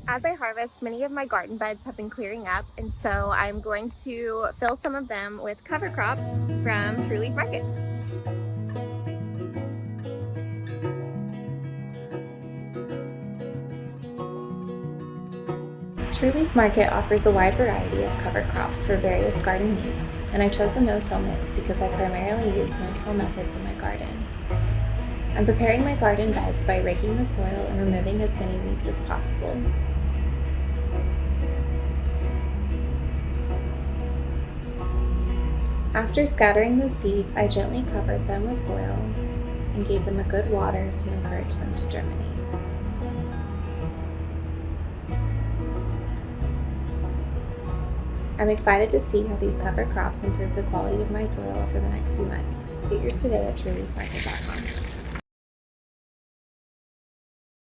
As I harvest, many of my garden beds have been clearing up, and so I'm going to fill some of them with cover crop from True Leaf Market. True Leaf Market offers a wide variety of cover crops for various garden needs, and I chose the no-till mix because I primarily use no-till methods in my garden. I'm preparing my garden beds by raking the soil and removing as many weeds as possible. After scattering the seeds, I gently covered them with soil and gave them a good water to encourage them to germinate. I'm excited to see how these cover crops improve the quality of my soil over the next few months. Get yours today at trueleafmarket.com.